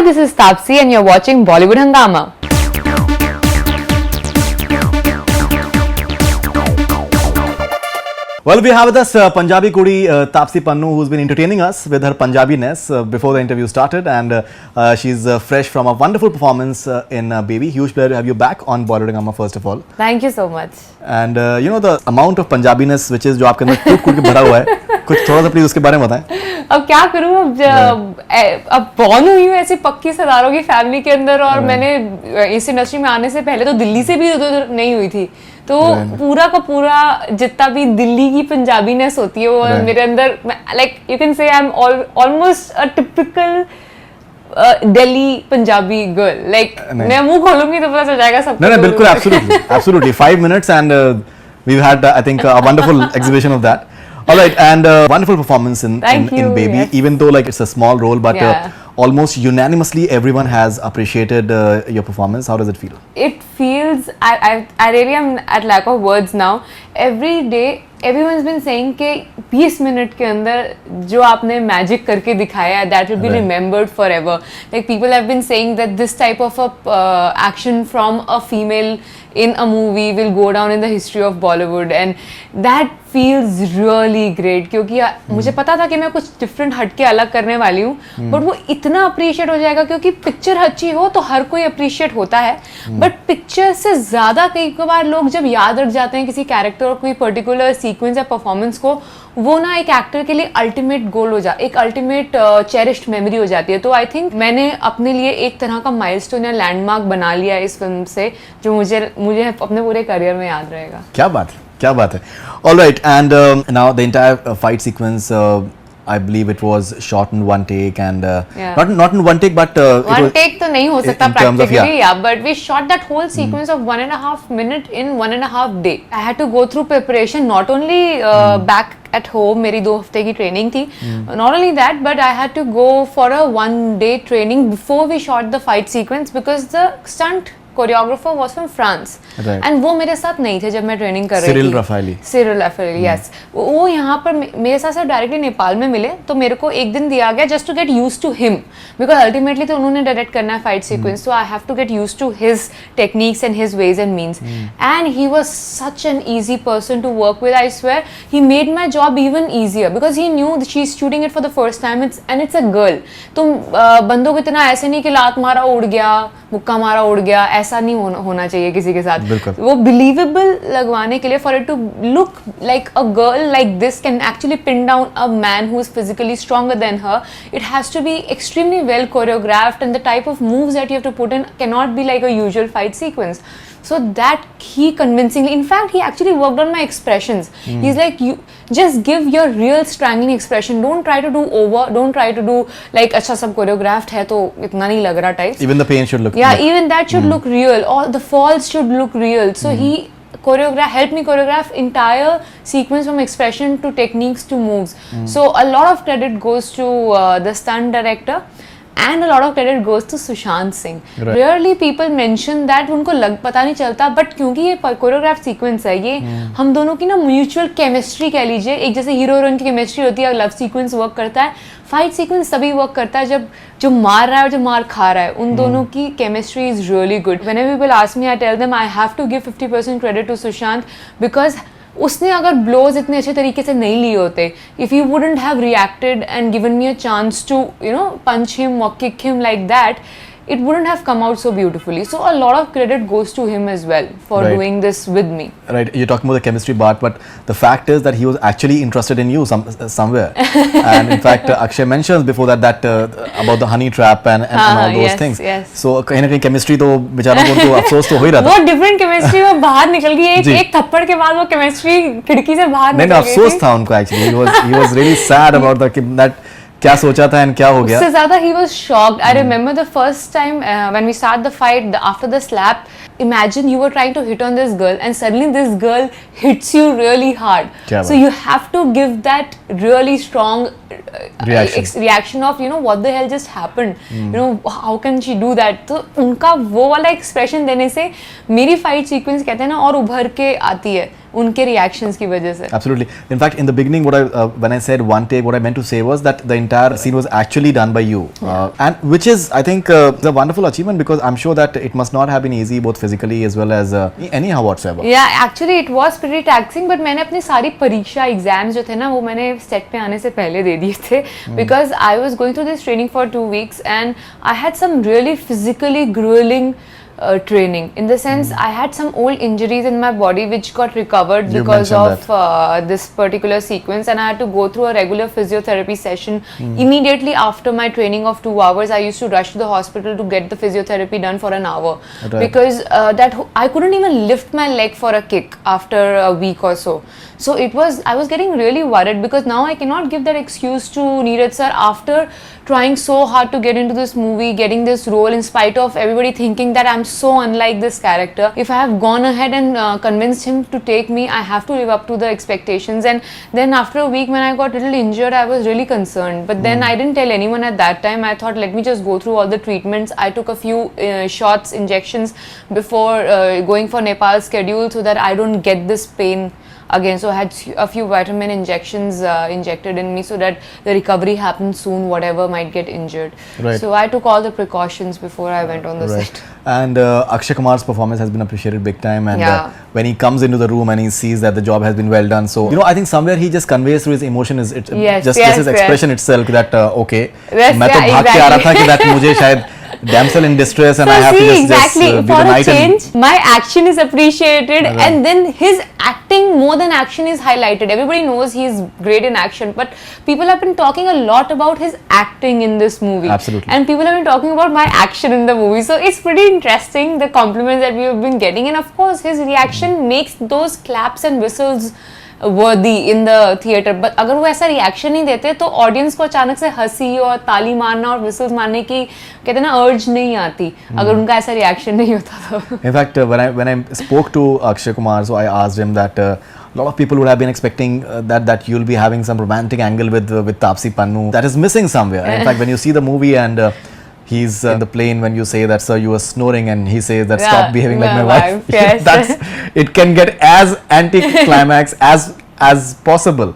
Hi, this is Taapsee and you're watching Bollywood Hungama. Well, we have with us Punjabi Kudi Taapsee Pannu, who's been entertaining us with her Punjabiness before the interview started, and she's fresh from a wonderful performance in Baby. Huge pleasure to have you back on Bollywood Hungama, first of all. Thank you so much. And you know the amount of Punjabiness which is जो आपके अंदर कूट के भरा हुआ है, कुछ थोड़ा सा प्लीज उसके बारे में बताएं. अब क्या करूं, अब बॉर्न हुई हूँ ऐसी पक्की सरदारों की फैमिली के अंदर, और मैंने इस इंडस्ट्री में आने से पहले तो दिल्ली से भी उधर नहीं हुई थी, तो पूरा का पूरा जितना भी दिल्ली की पंजाबीनेस होती है वो मेरे अंदर, like you can say I am almost a typical Delhi Punjabi girl. Like मैं मुंह खोलूंगी तो पता चल जाएगा सबको. नहीं बिल्कुल, absolutely 5 minutes and we've had I think a wonderful exhibition of that. All right, and wonderful performance in Baby, yes. Even though like it's a small role, but almost unanimously everyone has appreciated your performance. How does it feel? It feels, I really am at lack of words now. Every day everyone's been saying कि 20 minute के अंदर जो आपने magic करके दिखाया है, that will be remembered forever. Like people have been saying that this type of a action from a female in a movie will go down in the history of Bollywood, and that feels really great. क्योंकि मुझे पता था कि मैं कुछ different हटके अलग करने वाली हूँ, बट वो इतना अप्रिशिएट हो जाएगा क्योंकि पिक्चर अच्छी हो तो हर कोई अप्रिशिएट होता है, बट पिक्चर से ज़्यादा कई बार लोग जब याद रख जाते हैं किसी कैरेक्टर और कोई पर्टिकुलर सीक्वेंस या परफॉर्मेंस को, वो ना एक एक्टर के लिए अल्टीमेट गोल हो जा, एक अल्टीमेट चेरिश्ड मेमोरी हो जाती है. तो आई थिंक मैंने अपने लिए एक तरह का माइलस्टोन या लैंडमार्क बना लिया इस फिल्म से, जो मुझे अपने पूरे करियर में याद रहेगा. क्या बात है. All right, and now the entire fight sequence, I believe it was shot in one take, and not in one take, but one take तो नहीं हो सकता practically, but we shot that whole sequence of 1.5 minutes in 1.5 days. I had to go through preparation, not only back at home, मेरी 2 हफ्ते की training थी, not only that, but I had to go for a 1-day training before we shot the fight sequence because the stunt choreographer was from France, and वो मेरे साथ नहीं थे जब मैं ट्रेनिंग कर रही थी. Cyril Raphaeli, yes. वो यहाँ पर मेरे साथ सिर्फ डायरेक्टली नेपाल में मिले, तो मेरे को एक दिन दिया गया just to get used to him, because ultimately तो उन्होंने डायरेक्ट करना है fight sequence, so I have to get used to his techniques and his ways and means, and he was such an easy person to work with. I swear he made my job even easier because he knew she is shooting it for the first time, and it's a girl. तो बंदों को इतना ऐसे नहीं कि लात मारा उड़ गया, मुक्का मारा उड़ गया, ऐसा नहीं होना चाहिए किसी के साथ. वो बिलीवेबल लगवाने के लिए, for it to look like a girl like this can actually pin down a man who is physically stronger than her, it has to be extremely well choreographed, and the type of moves that you have to put in can not be like a usual fight sequence. So that he convincingly, in fact, he actually worked on my expressions. He's like, you just give your real strangling expression. Don't try to do over. Don't try to do like, अच्छा सब choreographed है तो इतना नहीं लग रहा types. Even the pain should look. Yeah, even that should look real. All the falls should look real. So he helped me choreograph entire sequence from expression to techniques to moves. So a lot of credit goes to the stunt director. And a lot of credit goes to Sushant Singh. Rarely people mention that, उनको पता नहीं चलता, but क्योंकि ये choreograph sequence है, ये हम दोनों की ना म्यूचुअल केमिस्ट्री कह लीजिए, एक जैसे हीरो हीरोइन की केमिस्ट्री होती है, लव सीक्वेंस वर्क करता है, फाइट सीक्वेंस तभी वर्क करता है जब जो मार रहा है और जो मार खा रहा है, उन दोनों की chemistry is really good. Whenever people ask me, I tell them I have to give 50% credit to Sushant because उसने अगर ब्लोज इतने अच्छे तरीके से नहीं लिए होते, if you wouldn't have reacted and given me a chance to punch him और kick him like that, it wouldn't have come out so beautifully. So a lot of credit goes to him as well for doing this with me. Right, you're talking about the chemistry part, but the fact is that he was actually interested in you somewhere. And in fact, Akshay mentions before that about the honey trap and all those things. Yes. So कहीं ना कहीं chemistry तो बेचारों को तो अफसोस तो हो ही रहा था. वो different chemistry वो बाहर निकल गई, एक थप्पड़ के बाद वो chemistry खिड़की से बाहर निकल गई. नहीं, अफसोस था उनको actually. He was really sad about that. क्या सोचा था and क्या हो गया? उससे ज़्यादा he was shocked. I remember the first time when we start the fight, after the slap, imagine you were trying to hit on this girl and suddenly this girl hits you really hard. So you have to give that really strong reaction of what the hell just happened. How can she do that? तो उनका वो वाला expression देने से मेरी fight sequence कहते हैं ना और उभर के आती है. उनके reactions की वजह से. Absolutely. In fact, in the beginning, when I said one take, what I meant to say was that the entire scene was actually done by you, and which is, I think, a wonderful achievement, because I'm sure that it must not have been easy, both physically as well as anyhow whatsoever. Yeah, actually it was pretty taxing, but मैंने अपनी सारी परीक्षा exams जो थे ना वो मैंने set पे आने से पहले दे दिए थे, because I was going through this training for 2 weeks and I had some really physically grueling training, in the sense I had some old injuries in my body which got recovered because of this particular sequence, and I had to go through a regular physiotherapy session immediately after my training of 2 hours. I used to rush to the hospital to get the physiotherapy done for an hour, because I couldn't even lift my leg for a kick after a week or so. So I was getting really worried, because now I cannot give that excuse to Neeraj sir after trying so hard to get into this movie, getting this role in spite of everybody thinking that I'm so unlike this character. If I have gone ahead and convinced him to take me, I have to live up to the expectations. And then after a week when I got a little injured, I was really concerned. But then I didn't tell anyone at that time. I thought, let me just go through all the treatments. I took a few shots, injections before going for Nepal's schedule, so that I don't get this pain again. So I had a few vitamin injections injected in me, so that the recovery happens soon, whatever might get injured. So I took all the precautions before I went on the set. And Akshay Kumar's performance has been appreciated big time, and when he comes into the room and he sees that the job has been well done, so I think somewhere he just conveys through his emotion, just his expression itself, that okay, मैं तो भाग के आ रहा था कि that मुझे शायद damsel in distress and I have to just be the knight. For a change, my action is appreciated, and then his acting, more than action, is highlighted. Everybody knows he's great in action, but people have been talking a lot about his acting in this movie. Absolutely. And people have been talking about my action in the movie. So it's pretty interesting, the compliments that we have been getting, and of course his reaction makes those claps and whistles worthy in the theater. But अगर वो ऐसा reaction नहीं देते तो audience को अचानक से हंसी और ताली मारना और whistles मारने की कहते हैं ना अर्ज नहीं आती अगर उनका ऐसा रिएक्शन नहीं होता तो. In fact, when I spoke to Akshay Kumar, so I asked him that a lot of people would have been expecting that you'll be having some romantic angle with Taapsee Pannu that is missing somewhere. In fact, when you see the movie and he's in the plane, when you say that, sir, you were snoring, and he says that, stop behaving like my wife. Yes. It can get as anti-climax as possible.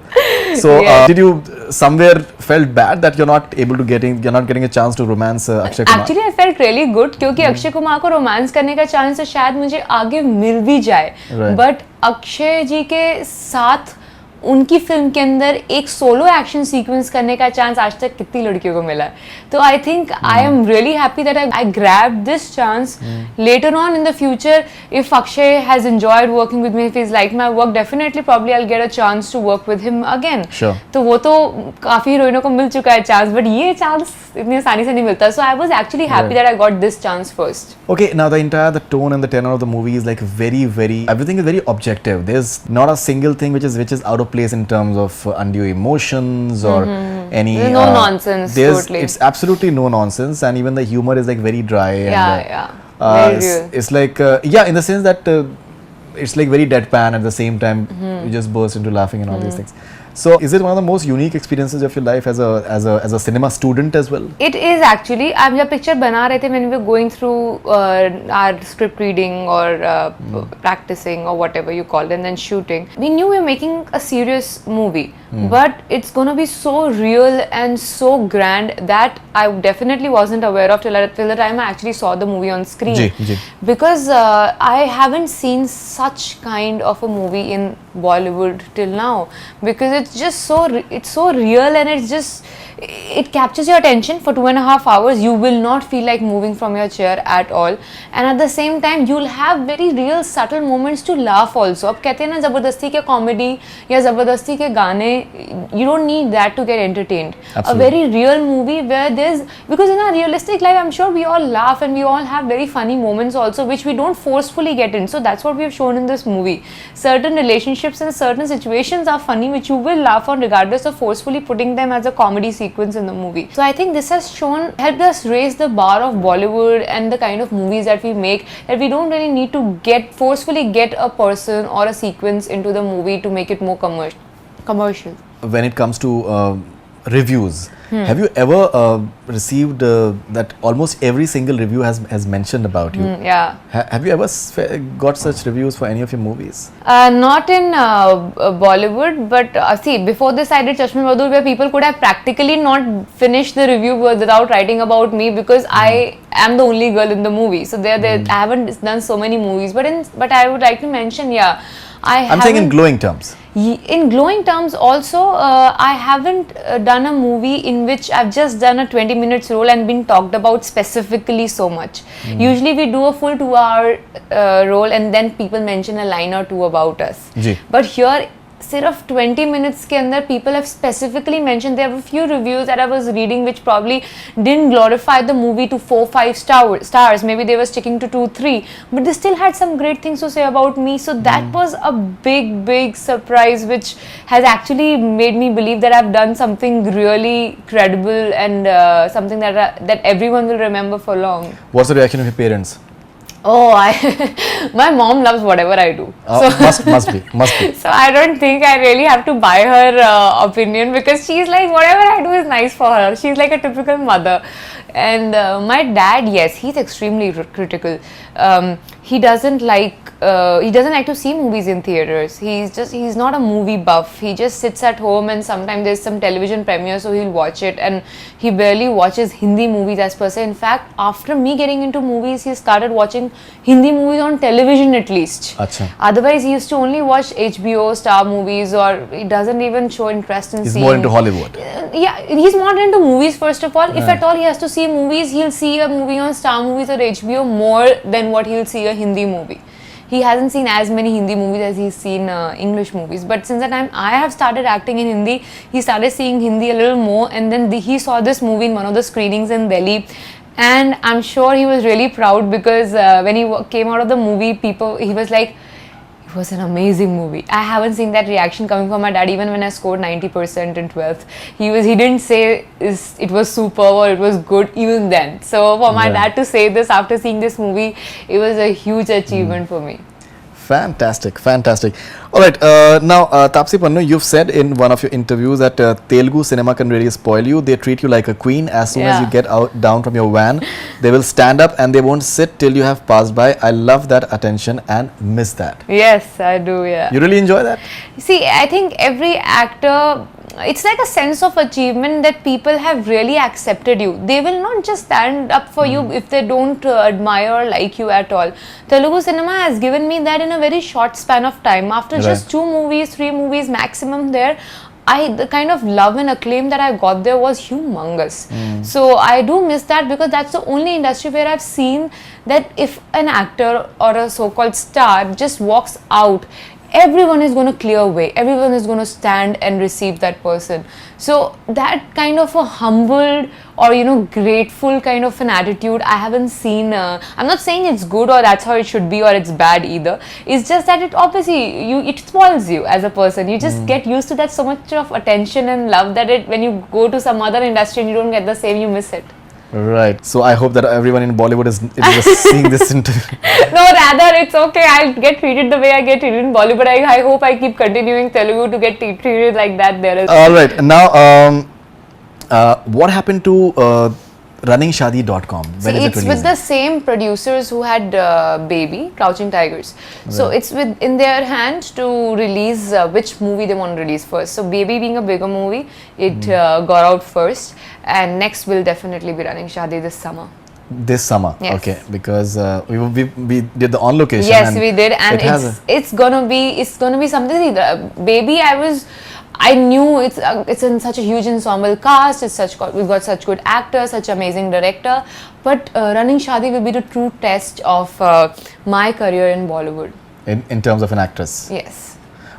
So did you somewhere felt bad that you're not getting a chance to romance Akshay Kumar? Actually, I felt really good, क्योंकि अक्षय कुमार को romance करने का chance तो शायद मुझे आगे मिल भी जाए, बट अक्षय जी के साथ उनकी फिल्म के अंदर एक सोलो एक्शन सीक्वेंस करने का चांस आज तक कितनी लड़कियों को मिला है. तो I think I am really happy that I grabbed this chance. Later on in the future, if Akshay has enjoyed working with me, if is like my work, definitely probably I will get a chance to work with him again. तो वो तो काफी हीरोइनों को मिल चुका है chance, but ये chance इतनी आसानी से नहीं मिलता. So I was actually happy that I got this chance first. Okay, now the tone and the tenor of the movie is like very everything is very objective. There's not a single thing which is out of place in terms of undue emotions or any no nonsense. Totally, it's absolutely no nonsense, and even the humor is like very dry. It's like in the sense that it's like very deadpan, at the same time you just burst into laughing and all these things. So is it one of the most unique experiences of your life as a cinema student as well? It is actually. आप जब picture बना रहे थे, when we were going through our script reading or practicing or whatever you call it, and then shooting, we knew we were making a serious movie, but it's gonna be so real and so grand that I definitely wasn't aware of till the time I actually saw the movie on screen. Because I haven't seen such kind of a movie in Bollywood till now, because it's just so real, and it captures your attention for 2.5 hours. You will not feel like moving from your chair at all, and at the same time you'll have very real subtle moments to laugh also. अब कहते हैं ना ज़बरदस्ती के comedy या ज़बरदस्ती के गाने, you don't need that to get entertained. A very real movie where because in our realistic life, I'm sure we all laugh and we all have very funny moments also, which we don't forcefully get in. So that's what we have shown in this movie. Certain relationships and certain situations are funny, which you will laugh on regardless of forcefully putting them as a comedy sequence in the movie. So I think this has helped us raise the bar of Bollywood and the kind of movies that we make, that we don't really need to forcefully get a person or a sequence into the movie to make it more commercial. When it comes to reviews. Have you ever received that almost every single review has mentioned about you? Yeah. Have you ever got such reviews for any of your movies? Not in Bollywood, but see, before this I did Chashme Badur, where people could have practically not finished the review without writing about me, because I am the only girl in the movie. So I haven't done so many movies, but I would like to mention, yeah, I'm saying in glowing terms. In glowing terms also, I haven't done a movie in which I've just done a 20 minutes role and been talked about specifically so much. Usually we do a full 2-hour role and then people mention a line or two about us. But here, सिर्फ 20 minutes के अंदर people have specifically mentioned, there were a few reviews that I was reading which probably didn't glorify the movie to 4-5 stars, maybe they were sticking to 2-3, but they still had some great things to say about me. So that was a big surprise which has actually made me believe that I've done something really credible and something that everyone will remember for long. What's the reaction of your parents? Oh, my mom loves whatever I do. So must be. So I don't think I really have to buy her opinion, because she's like, whatever I do is nice for her. She's like a typical mother. And my dad, yes, he's extremely critical. He doesn't like to see movies in theaters. He's not a movie buff. He just sits at home and sometimes there's some television premiere, so he'll watch it, and he barely watches Hindi movies as per se. In fact, after me getting into movies, he started watching Hindi movies on television at least. Achha. Otherwise, he used to only watch HBO, Star movies, or he doesn't even show interest in seeing. He's more into Hollywood. Yeah, he's not into movies first of all. If at all he has to see movies, he'll see a movie on Star movies or HBO more than what he'll see a Hindi movie. He hasn't seen as many Hindi movies as he's seen English movies. But since the time I have started acting in Hindi, he started seeing Hindi a little more, and then he saw this movie in one of the screenings in Delhi. And I'm sure he was really proud, because when he came out of the movie, he was like, it was an amazing movie. I haven't seen that reaction coming from my dad even when I scored 90% in 12th. He didn't say it was superb or it was good even then. So for my dad to say this after seeing this movie, it was a huge achievement for me. Fantastic. All right, now Taapsee Pannu, you've said in one of your interviews that Telugu cinema can really spoil you. They treat you like a queen. As soon as you get down from your van, they will stand up and they won't sit till you have passed by. I love that attention and miss that. Yes, I do, yeah. You really enjoy that? See, I think every actor, it's like a sense of achievement that people have really accepted you. They will not just stand up for you if they don't admire or like you at all. Telugu cinema has given me that in a very short span of time. After just 2 movies, 3 movies maximum there, the kind of love and acclaim that I got there was humongous. So I do miss that, because that's the only industry where I've seen that if an actor or a so-called star just walks out, everyone is going to clear way, everyone is going to stand and receive that person. So that kind of a humbled or grateful kind of an attitude I haven't seen. I'm not saying it's good or that's how it should be or it's bad either. It's just that it obviously it spoils you as a person. You just get used to that so much of attention and love that when you go to some other industry and you don't get the same, you miss it. Right. So I hope that everyone in Bollywood is just seeing this interview. No, rather it's okay. I'll get treated the way I get treated in Bollywood. I hope I keep continuing Telugu to get treated like that there as well. All right. Now, what happened to runningshadi.com? It's with the same producers who had Baby, Crouching Tigers. Right. So it's in their hand to release which movie they want to release first. So Baby being a bigger movie, it got out first, and next will definitely be Running Shadi this summer. This summer, yes. Okay, because we did the on location. Yes, we did, and it's gonna be something. Baby, I knew it's in such a huge ensemble cast. We've got such good actors, such amazing director. But Running Shadi will be the true test of my career in Bollywood. In terms of an actress. Yes.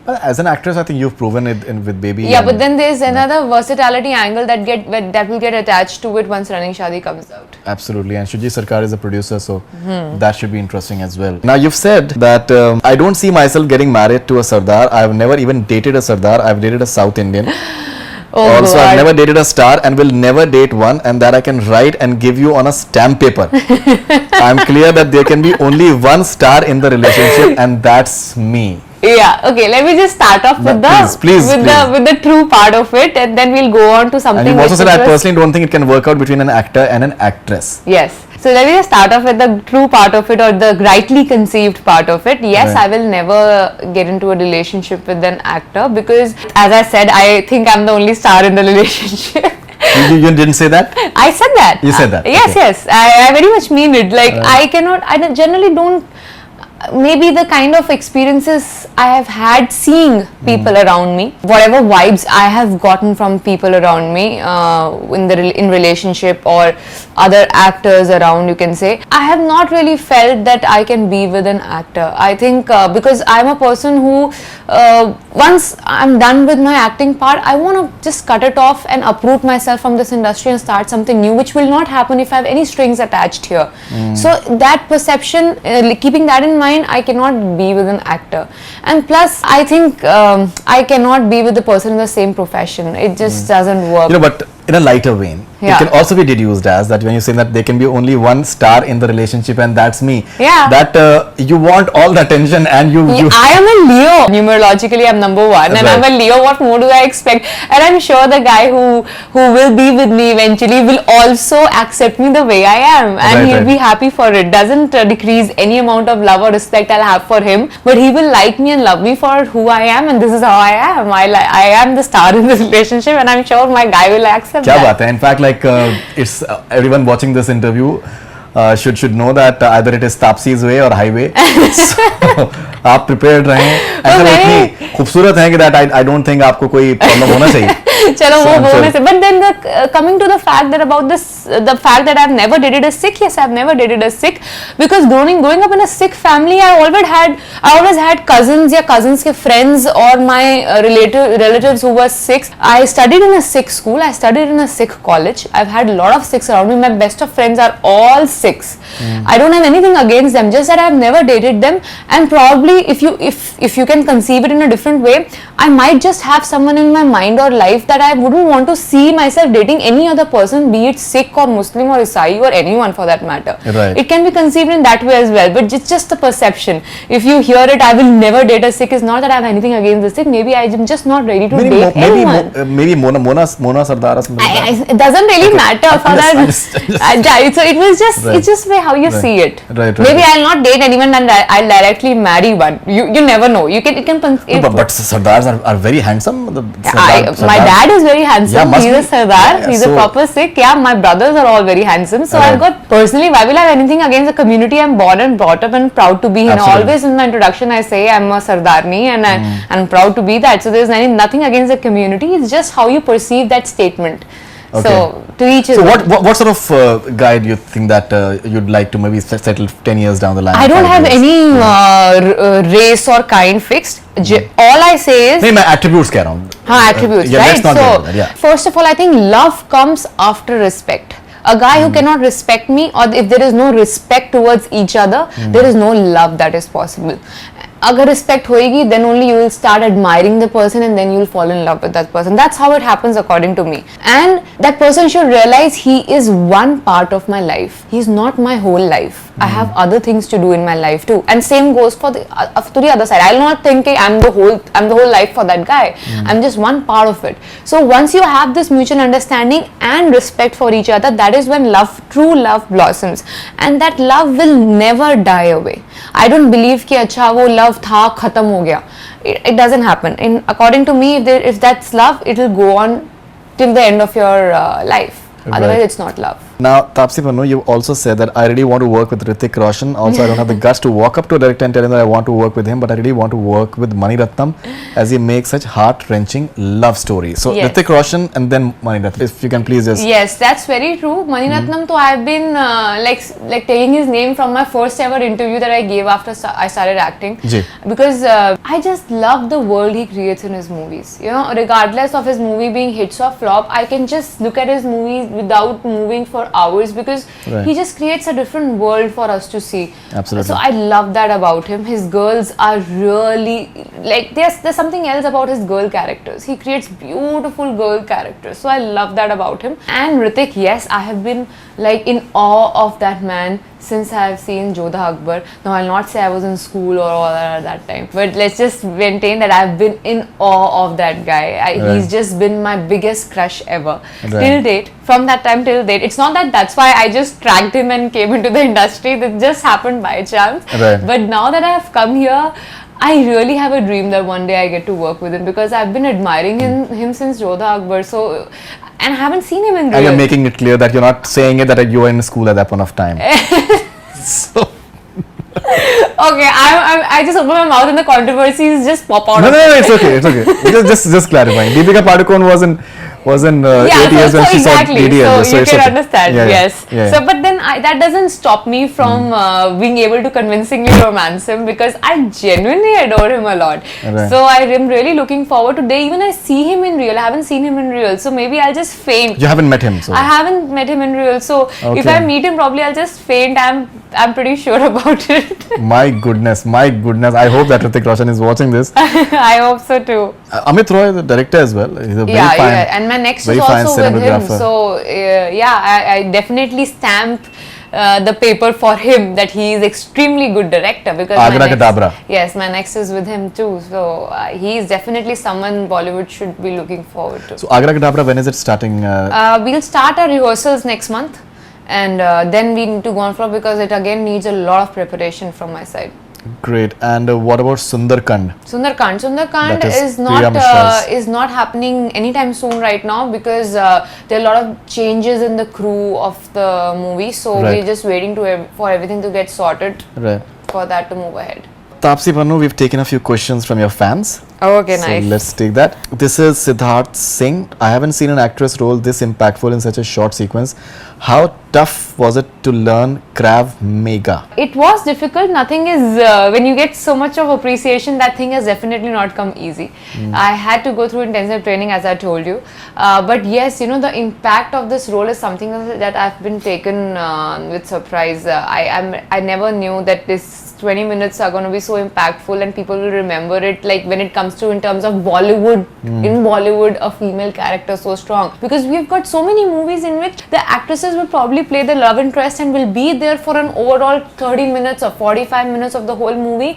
But as an actress, I think you've proven it with Baby. Yeah, but then there's another versatility angle that will get attached to it once Running Shadi comes out. Absolutely, and Shujit Sarkar is a producer, so that should be interesting as well. Now, you've said that I don't see myself getting married to a Sardar. I've never even dated a Sardar. I've dated a South Indian. Also, God. I've never dated a star and will never date one, and that I can write and give you on a stamp paper. I'm clear that there can be only one star in the relationship, and that's me. Yeah. Okay. Let me just start off with the true part of it, and then we'll go on to something. And you also said I personally don't think it can work out between an actor and an actress. Yes. So let me just start off with the true part of it, or the rightly conceived part of it. Yes, right. I will never get into a relationship with an actor because, as I said, I think I'm the only star in the relationship. You didn't say that? I said that. You said that? Yes, okay. Yes. I very much mean it. Like, I generally don't, maybe the kind of experiences I have had seeing people around me, whatever vibes I have gotten from people around me in relationship or other actors around, you can say, I have not really felt that I can be with an actor. I think because I'm a person who once I'm done with my acting part, I want to just cut it off and uproot myself from this industry and start something new, which will not happen if I have any strings attached here. So that perception, keeping that in mind, I cannot be with an actor. And plus, I think I cannot be with the person in the same profession. It just doesn't work. But in a lighter vein, it can also be deduced as that when you say that there can be only one star in the relationship and that's me. Yeah. That you want all the attention and you I am a Leo. Numerologically, I'm number 1 and I'm a Leo. What more do I expect? And I'm sure the guy who will be with me eventually will also accept me the way I am, and he'll be happy for it. Doesn't decrease any amount of love or respect I'll have for him, but he will like me and love me for who I am, and this is how I am. I am the star in this relationship, and I'm sure my guy will accept Kya that. baat hai? In fact, like it's everyone watching this interview should know that either it is Taapsee's way or highway. So आप prepared रहें. ऐसा इतनी खूबसूरत है कि that I don't think आपको कोई problem होना चाहिए. चलो वो बोलने से, but then coming to the fact that about this, the fact that I've never dated a Sikh. Yes, I've never dated a Sikh because growing up in a Sikh family, I always had cousins या cousins के friends or my relatives who were Sikhs. I studied in a Sikh school. I studied in a Sikh college. I've had a lot of Sikhs around me. My best of friends are all Sikhs. I don't have anything against them. Just that I've never dated them, and probably if you can conceive it in a different way, I might just have someone in my mind or life that I wouldn't want to see myself dating any other person, be it Sikh or Muslim or Isai or anyone for that matter. Right. It can be conceived in that way as well, but it's just a perception. If you hear it, I will never date a Sikh, is not that I have anything against the Sikh. Maybe I'm just not ready to date anyone. Maybe Mona Sardar. It doesn't really matter for that. So it was just it's just how you see it. Right. Maybe I'll not date anyone and I'll directly marry one. You never know. But Sardars are very handsome. My dad is very handsome. He's a Sardar. He's a proper Sikh. Yeah, my brothers are all very handsome. So I've got, personally, why will I have anything against the community I'm born and brought up and proud to be in? Always in my introduction I say I'm a Sardarni and I'm proud to be that. So there's nothing against the community. It's just how you perceive that statement. Okay. So to each his own. So what sort of guy do you think that you'd like to maybe settle 10 years down the line? I don't have any race or kind fixed. All I say is मैं attributes कह रहा हूँ. Attributes, yeah, right? Let's not So that, yeah. First of all, I think love comes after respect. A guy who cannot respect me, or if there is no respect towards each other, there is no love that is possible. Agar respect hoegi, then only you will start admiring the person and then you will fall in love with that person. That's how it happens according to me. And that person should realize he is one part of my life. He's not my whole life. I have other things to do in my life too. And same goes for to the other side. I'll not think I'm the whole life for that guy. I'm just one part of it. So once you have this mutual understanding and respect for each other, that is when true love blossoms. And that love will never die away. I don't believe कि अच्छा वो love था खत्म हो गया. It doesn't happen. According to me, if that's love, it will go on till the end of your life. Otherwise, it's not love. Now, Taapsee Pannu, you also said that I really want to work with Hrithik Roshan. Also, I don't have the guts to walk up to a director and tell him that I want to work with him, but I really want to work with Mani Ratnam as he makes such heart-wrenching love stories. So, yes. Hrithik Roshan and then Mani Ratnam. If you can please just... Yes, that's very true. Mani Ratnam, I've been like taking his name from my first ever interview that I gave after I started acting. Because I just love the world he creates in his movies. You know, regardless of his movie being hits or flop, I can just look at his movies, without moving for hours, because Right. he just creates a different world for us to see. Absolutely. So I love that about him. His girls are really like, there's something else about his girl characters. He creates beautiful girl characters. So I love that about him. And Hrithik, yes, I have been like in awe of that man since I have seen Jodha Akbar. Now I'll not say I was in school or all that at that time, but let's just maintain that I've been in awe of that guy. Right. He's just been my biggest crush ever. Right. Till date, from that time till date. It's not that that's why I just tracked him and came into the industry. That just happened by chance. Right. But now that I have come here, I really have a dream that one day I get to work with him, because I've been admiring him since Jodha Akbar. So, and I haven't seen him in real. And you're making it clear that you're not saying it that you were in school at that point of time. So, Okay, I just open my mouth and the controversies just pop out. no, it's okay. Just clarifying. Deepika Padukone was in 8 years when she saw DDL. So you it's can okay. understand, Yeah, yes. yeah. So, but then that doesn't stop me from being able to convincingly romance him, because I genuinely adore him a lot. Right. So I am really looking forward to day. Even I see him in real. I haven't seen him in real, so maybe I'll just faint. You haven't met him, so I haven't met him in real, so if I meet him, probably I'll just faint. I'm pretty sure about it. My goodness. I hope that Hrithik Roshan is watching this. I hope so too. Amit Roy, the director as well. He's a very Yeah, fine, yeah, and my next is very fine also with him. cinematographer. So I definitely stamp the paper for him that he is extremely good director, because Agra my next, Kadabra. yes, my next is with him too. So he is definitely someone Bollywood should be looking forward to. So Agra Kadabra, when is it starting? We'll start our rehearsals next month, and then we need to go on for, because it again needs a lot of preparation from my side. Great. And what about Sundarkand? Sundarkand That is is not Priya Mishra's. is not happening anytime soon right now, because there are a lot of changes in the crew of the movie. So Right. we're just waiting for everything to get sorted Right. for that to move ahead. Taapsee Pannu, we've taken a few questions from your fans. Oh, okay, So nice. let's take that. This is Siddharth Singh. I haven't seen an actress role this impactful in such a short sequence. How tough was it to learn Krav Maga? It was difficult. Nothing is when you get so much of appreciation, that thing has definitely not come easy. I had to go through intensive training, as I told you. But yes, you know, the impact of this role is something that I've been taken with surprise. I never knew that this 20 minutes are going to be so impactful and people will remember it, like when it comes to in terms of Bollywood, in Bollywood a female character so strong, because we've got so many movies in which the actresses will probably play the love interest and will be there for an overall 30 minutes or 45 minutes of the whole movie,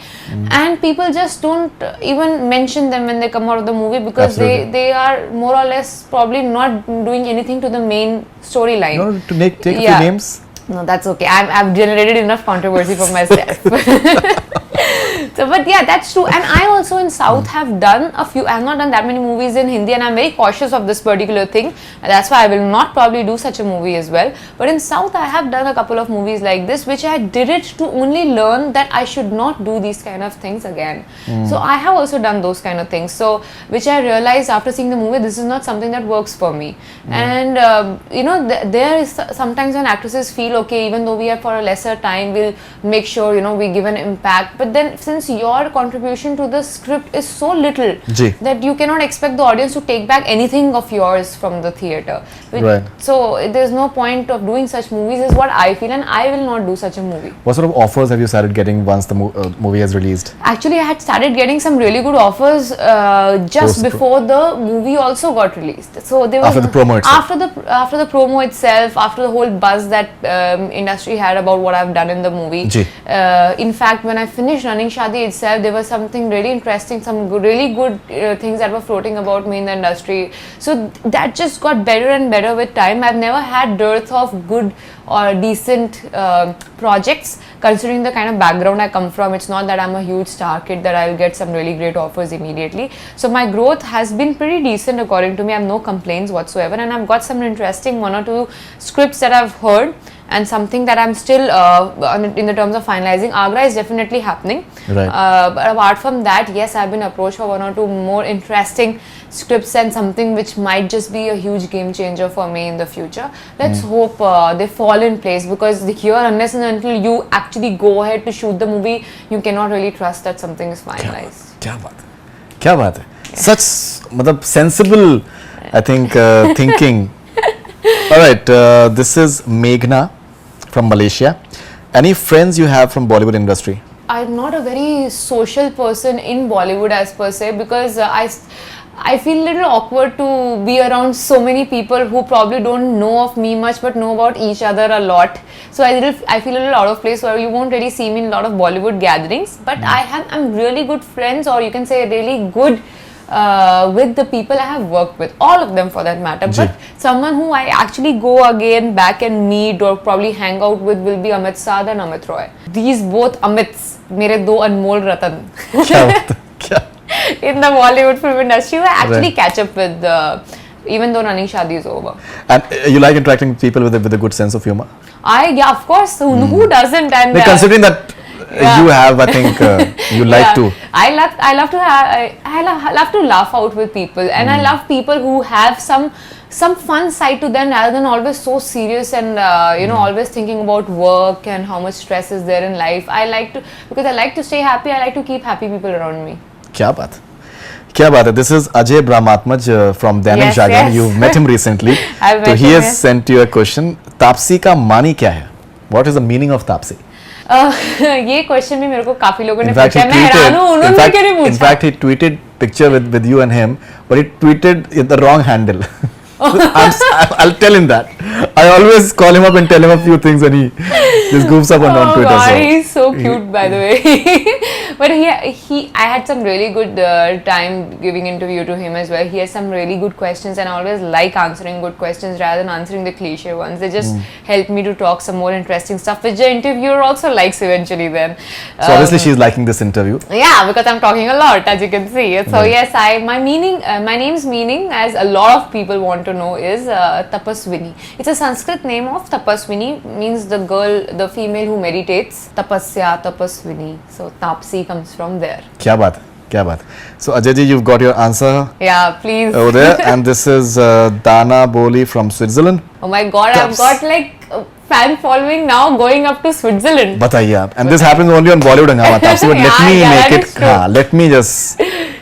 and people just don't even mention them when they come out of the movie, because they are more or less probably not doing anything to the main storyline. No, to take a few names. No, that's okay. I've generated enough controversy for myself. So, but yeah, that's true. And I also in South have done a few. I have not done that many movies in Hindi, and I'm very cautious of this particular thing. That's why I will not probably do such a movie as well. But in South, I have done a couple of movies like this, which I did it to only learn that I should not do these kind of things again. So I have also done those kind of things. So which I realized after seeing the movie, this is not something that works for me. And you know, there is sometimes when actresses feel okay, even though we are for a lesser time, we'll make sure, you know, we give an impact. But then since your contribution to the script is so little that you cannot expect the audience to take back anything of yours from the theatre. Right. So there's no point of doing such movies is what I feel, and I will not do such a movie. What sort of offers have you started getting once the movie has released? Actually, I had started getting some really good offers just before the movie also got released. So there was after the promo itself. After the promo itself, after the whole buzz that industry had about what I've done in the movie. In fact, when I finished running Shadi itself, there was something really interesting, some really good things that were floating about me in the industry. So that just got better and better with time. I've never had dearth of good or decent projects, considering the kind of background I come from. It's not that I'm a huge star kid that I'll get some really great offers immediately. So my growth has been pretty decent according to me. I have no complaints whatsoever, and I've got some interesting 1 or 2 scripts that I've heard, and something that I'm still in the terms of finalizing. Agra is definitely happening. Right. But apart from that, yes, I've been approached for 1 or 2 more interesting scripts, and something which might just be a huge game changer for me in the future. Let's hope they fall in place, because here, unless and until you actually go ahead to shoot the movie, you cannot really trust that something is finalized. क्या बात है? Such मतलब sensible, I think, thinking. All right, this is Meghna from Malaysia. Any friends you have from Bollywood industry? I'm not a very social person in Bollywood as per se, because I feel a little awkward to be around so many people who probably don't know of me much but know about each other a lot. So I feel a little out of place, where you won't really see me in a lot of Bollywood gatherings. But I'm really good friends, or you can say really good with the people I have worked with, all of them for that matter. But someone who I actually go again back and meet or probably hang out with will be Amit Saad and Amit Roy. These both Amits, mere do anmol ratan in the Bollywood film industry, who I actually catch up with even though Running Shadi is over. And you like interacting with people with a good sense of humor? Yeah, of course. Who doesn't? And considering that you have, I think you like to. I love to laugh out with people, and I love people who have some fun side to them rather than always so serious and always thinking about work and how much stress is there in life. Because I like to stay happy. I like to keep happy people around me. क्या बात है. This is Ajay Brahmatmaj from Dainik Jagran. You've met him recently. So he has sent you a question. Taapsee का मानी क्या है? What is the meaning of Taapsee? ये question भी मेरे को काफी लोगों ने पूछा. मैं हैरान हूँ उन्होंने क्यों नहीं पूछा. In fact, he tweeted picture with you and him, but he tweeted the wrong handle. I'll tell him that. I always call him up and tell him a few things, and he just goofs up on Twitter. God, he's so cute, by the way. But I had some really good time giving interview to him as well. He has some really good questions, and I always like answering good questions rather than answering the cliche ones. They just help me to talk some more interesting stuff, which the interviewer also likes eventually then. So obviously she's liking this interview. Yeah, because I'm talking a lot, as you can see. So yes, my name's meaning, as a lot of people want to know, is Tapaswini. It's a Sanskrit name of Tapaswini, means the girl, the female who meditates. Tapasya, Tapaswini. So Taapsee comes from there. क्या बात. So Ajay ji, you've got your answer. Yeah, please. Over there, and this is Dana Boli from Switzerland. Oh my God, I've got like a fan following now going up to Switzerland. बताइए आप. And this happens only on Bollywood Hungama. Taapsee, but let me make it. Let me just.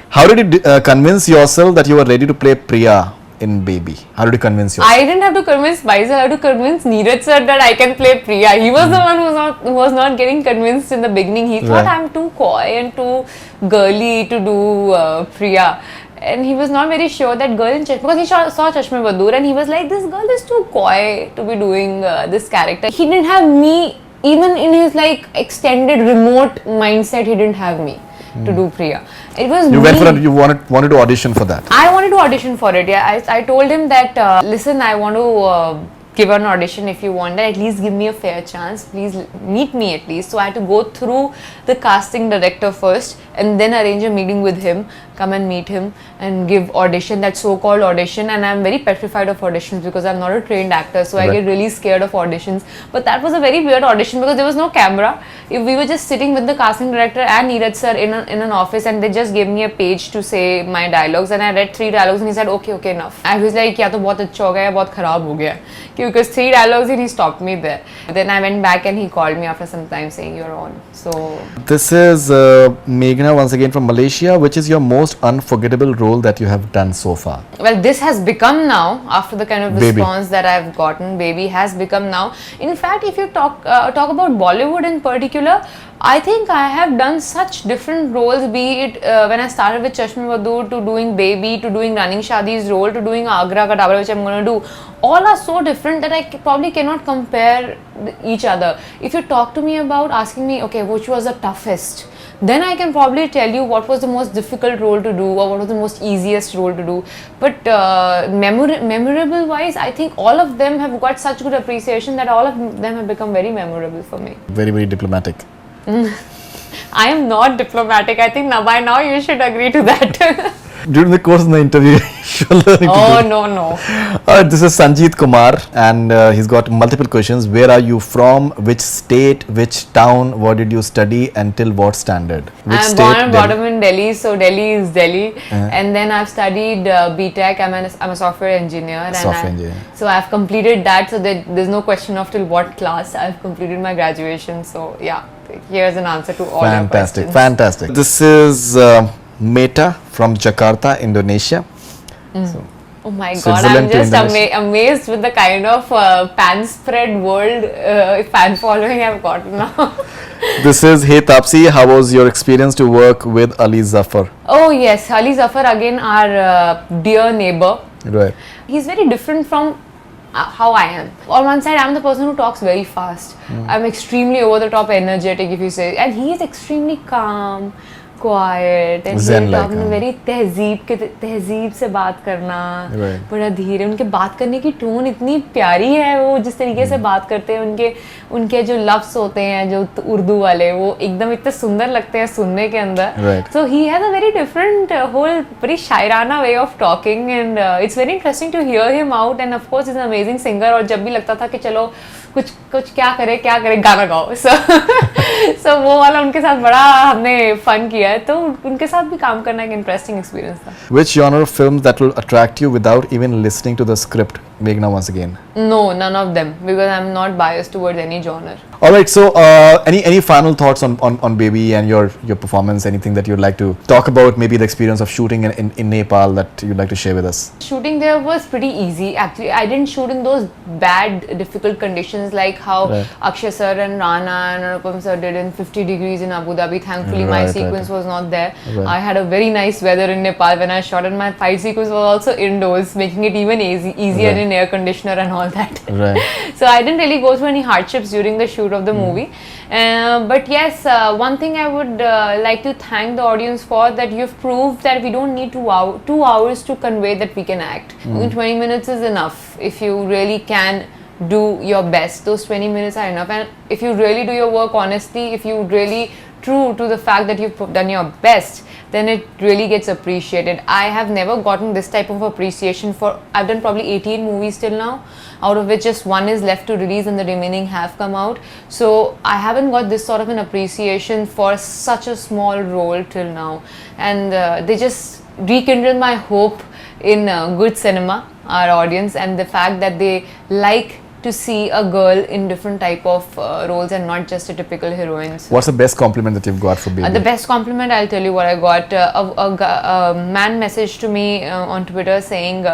How did you convince yourself that you were ready to play Priya in Baby? How did you convince yourself? I didn't have to convince myself. I had to convince Neeraj sir that I can play Priya. He was the one who was not getting convinced in the beginning. He thought I'm too coy and too girly to do Priya. And he was not very sure that girl in Chashme, because he saw Chashme Badur and he was like, this girl is too coy to be doing this character. He didn't have me, even in his like extended remote mindset, he didn't have me to do Priya. It was you went for you wanted to audition for that. I wanted to audition for it. Yeah, I told him that listen, I want to give an audition. If you want that, at least give me a fair chance. Please meet me at least. So I had to go through the casting director first and then arrange a meeting with him, come and meet him and give audition, that so-called audition. And I'm very petrified of auditions because I'm not a trained actor, so I get really scared of auditions. But that was a very weird audition because there was no camera. If we were just sitting with the casting director and Neeraj sir in an office, and they just gave me a page to say my dialogues, and I read 3 dialogues and he said okay, enough. I was like, या तो बहुत अच्छा हो गया या बहुत खराब हो गया, because 3 dialogues and he stopped me there. Then I went back and he called me after some time saying you're on. So this is Meghna once again from Malaysia. Which is your most unforgettable role that you have done so far? Well, this has become now, after the kind of response that I've gotten, Baby has become now. In fact, if you talk about Bollywood in particular, I think I have done such different roles, be it when I started with Chashme Badur, to doing Baby, to doing Running Shadi's role, to doing Agra Ka Dabra, which I'm going to do. All are so different that I probably cannot compare each other. If you talk to me about asking me, okay, which was the toughest, then I can probably tell you what was the most difficult role to do or what was the most easiest role to do. But memorable wise, I think all of them have got such good appreciation that all of them have become very memorable for me. Very, very diplomatic. I am not diplomatic. I think by now you should agree to that. During the course of the interview, you're learning to do. No. This is Sanjeet Kumar, and he's got multiple questions. Where are you from? Which state? Which town? What did you study? Until what standard? Which I'm state? born and brought up in Delhi, so Delhi is Delhi. And then I've studied BTech. I'm a software engineer. So I've completed that. So there's no question of till what class. I've completed my graduation. So yeah, here's an answer to all your questions. Fantastic. This is Meta from Jakarta, Indonesia. Oh my God, Switzerland I'm to just Indonesia. amazed with the kind of pan spread world fan following I've got now. This is Hey Taapsee, how was your experience to work with Ali Zafar? Oh yes, Ali Zafar again, our dear neighbor. Right. He's very different from how I am. On one side, I'm the person who talks very fast. I'm extremely over the top energetic, if you say, and he is extremely calm, quiet, and Zen like, talking very तहजीब से बात करना, Right. बड़ा धीरे, उनके बात करने की टोन इतनी प्यारी है, वो जिस तरीके से बात करते हैं, उनके जो लफ्ज होते हैं जो उर्दू वाले, वो एकदम इतने सुंदर लगते हैं सुनने के अंदर. Right. So he has a very different whole very Shayrana way of talking, and it's very interesting to hear him out, and of course he's an amazing singer. और जब भी लगता था कि चलो कुछ क्या करे गाना गाओ, so वो वाला उनके साथ बड़ा हमने फन किया है, तो उनके साथ भी काम करना एक इंटरेस्टिंग एक्सपीरियंस था. Which genre of films that will attract you without even listening to the script? Meghna once again. No, none of them, because I'm not biased towards any genre. All right, so any final thoughts on Baby and your performance? Anything that you'd like to talk about? Maybe the experience of shooting in Nepal that you'd like to share with us. Shooting there was pretty easy. Actually, I didn't shoot in those bad, difficult conditions like how Akshay sir and Rana and Anupam sir did in 50 degrees in Abu Dhabi. Thankfully, my sequence was not there. I had a very nice weather in Nepal when I shot, and my fight sequence was also indoors, making it even easier in air conditioner and all that. Right. So I didn't really go through any hardships during the shoot of the movie. But yes, one thing I would like to thank the audience for, that you've proved that we don't need 2 hours to convey that we can act. 20 minutes is enough if you really can do your best. Those 20 minutes are enough, and if you really do your work honestly, if you really true to the fact that you've done your best, then it really gets appreciated. I have never gotten this type of appreciation for, I've done probably 18 movies till now, out of which just one is left to release and the remaining have come out. So I haven't got this sort of an appreciation for such a small role till now, and they just rekindled my hope in good cinema, our audience, and the fact that they like to see a girl in different type of roles and not just a typical heroine. So What's the best compliment that you've got for Baby? the best compliment, I'll tell you what I got. A man messaged to me on Twitter saying,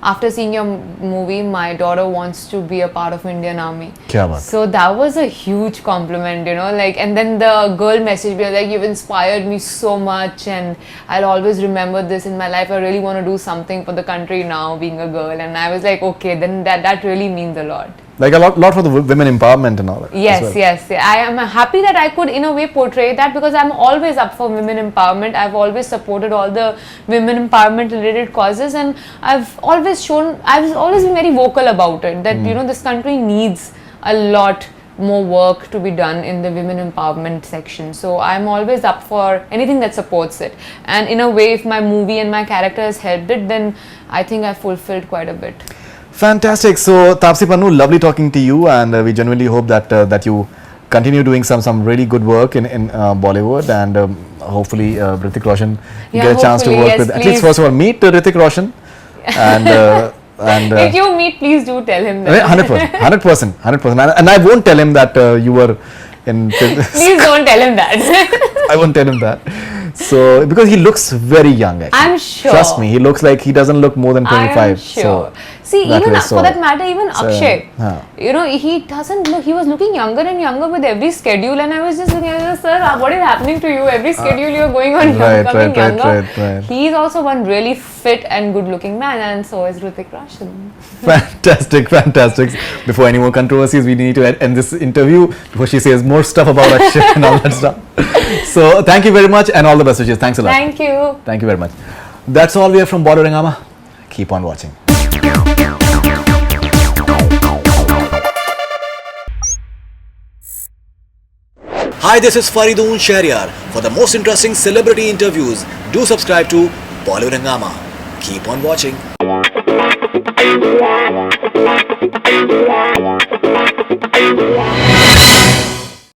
after seeing your movie, my daughter wants to be a part of Indian Army. Kya baat? So that was a huge compliment, you know, like, and then the girl messaged me like, you've inspired me so much and I'll always remember this in my life. I really want to do something for the country now, being a girl. And I was like, okay, then that really means a lot. Like a lot for the women empowerment and all that. Yes, as well. yes. I am happy that I could in a way portray that, because I'm always up for women empowerment. I've always supported all the women empowerment related causes, and I've always been very vocal about it, that you know, this country needs a lot more work to be done in the women empowerment section. So I'm always up for anything that supports it. And in a way, if my movie and my character has helped it, then I think I've fulfilled quite a bit. Fantastic. So Taapsee Pannu, lovely talking to you, and we genuinely hope that you continue doing some really good work in Bollywood, and hopefully Hrithik Roshan, you get a chance to work with. At least first of all, meet Hrithik Roshan, and if you meet, please do tell him that. 100%, and I won't tell him that you were in. Please don't tell him that. I won't tell him that. So, because he looks very young, actually. I'm sure. Trust me, he looks like he doesn't look more than 25. I'm sure. So see, even for that matter, even Akshay, huh. you know, he doesn't look, he was looking younger and younger with every schedule, and I was just looking at him, sir, what is happening to you? Every schedule you're going on, becoming younger. Right. He's also one really fit and good looking man, and so is Hrithik Roshan. Fantastic. Before any more controversies, we need to end this interview before she says more stuff about Akshay and all that stuff. So, thank you very much, and all the best wishes. Thanks a lot. Thank you. Thank you very much. That's all we have from Bollywood Hungama. Keep on watching. Hi, this is Faridoon Shahryar. For the most interesting celebrity interviews, do subscribe to Bollywood Hungama. Keep on watching.